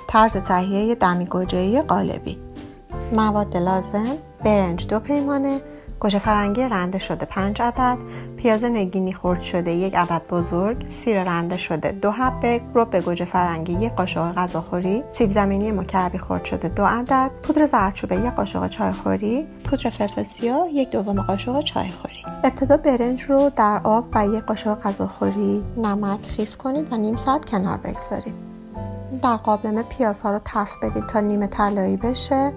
طرز تهیه دمی گوجه‌ای قالبی. مواد لازم: برنج 2 پیمانه، گوجه فرنگی رنده شده 5 عدد، پیاز نگینی خرد شده 1 عدد بزرگ، سیر رنده شده 2 حبه، رب گوجه فرنگی 1 قاشق غذاخوری، سیب زمینی مکعبی خرد شده 2 عدد، پودر زردچوبه 1 قاشق چایخوری، پودر فلفل سیاه 1/2 قاشق چایخوری. ابتدا برنج رو در آب و 1 قاشق غذاخوری نمک خیس کنید و نیم ساعت کنار بگذارید. در قابلمه پیازها رو تفت بدید تا نیمه طلایی بشه.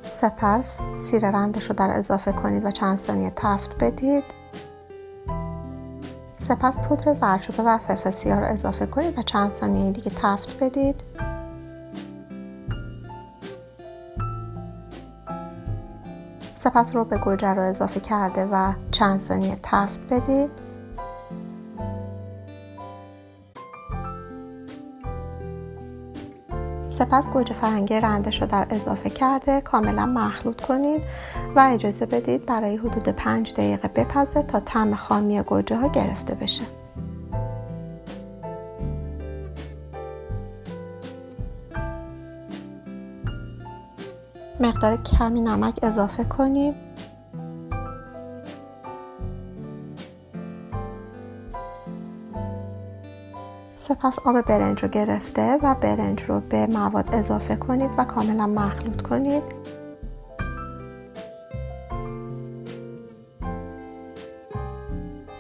سپس سیر رندش رو در اضافه کنید و چند ثانیه تفت بدید. سپس پودر زردچوبه و فلفل سیاه رو اضافه کنید و چند ثانیه دیگه تفت بدید. سپس رب گوجه رو اضافه کرده و چند ثانیه تفت بدید. سپس گوجه فرنگی رندش رو در اضافه کرده کاملا مخلوط کنید و اجازه بدید برای حدود 5 دقیقه بپزه تا طعم خامی گوجه ها گرفته بشه. مقدار کمی نمک اضافه کنید. سپس آب برنج رو گرفته و برنج رو به مواد اضافه کنید و کاملا مخلوط کنید.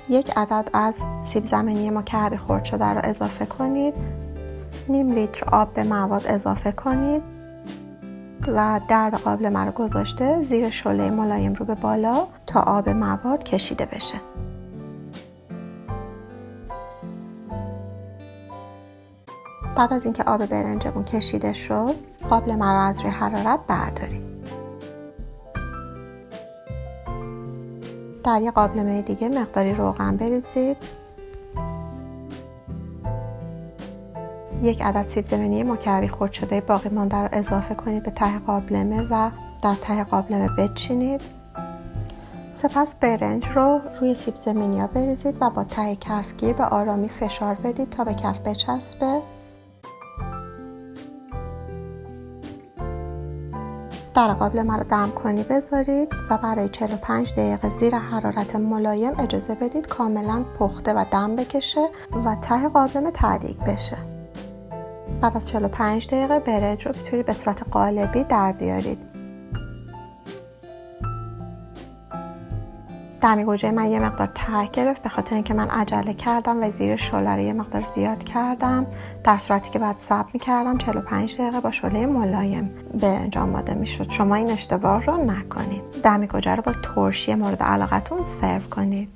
یک عدد از سیب زمینی مکعبی خرد شده رو اضافه کنید. نیم لیتر آب به مواد اضافه کنید و در قابلمه رو گذاشته زیر شعله ملایم رو به بالا تا آب مواد کشیده بشه. بعد از اینکه آب برنجمون کشیده شد، قابلمه رو از روی حرارت بردارید. در یک قابلمه دیگه مقداری روغن بریزید. 1 عدد سیب زمینی مکعبی خرد شده باقی مانده رو اضافه کنید به ته قابلمه و در ته قابلمه بچینید. سپس برنج رو روی سیب زمینی ها بریزید و با ته کفگیر به آرامی فشار بدید تا به کف بچسبه. در قابلمه رو دم کنی بذارید و برای 45 دقیقه زیر حرارت ملایم اجازه بدید کاملا پخته و دم بکشه و ته قابلمه تعدیق بشه. بعد از 45 دقیقه برنج رو میتونید به صورت قالبی در بیارید. دمی گوجه من یه مقدار ته گرفت به خاطر اینکه من عجله کردم و زیر شعله رو یه مقدار زیاد کردم، در صورتی که بعد صبر میکردم 45 دقیقه با شعله ملایم برنج آماده میشد. شما این اشتباه رو نکنید. دمی گوجه رو با ترشی مورد علاقتون سرو کنید.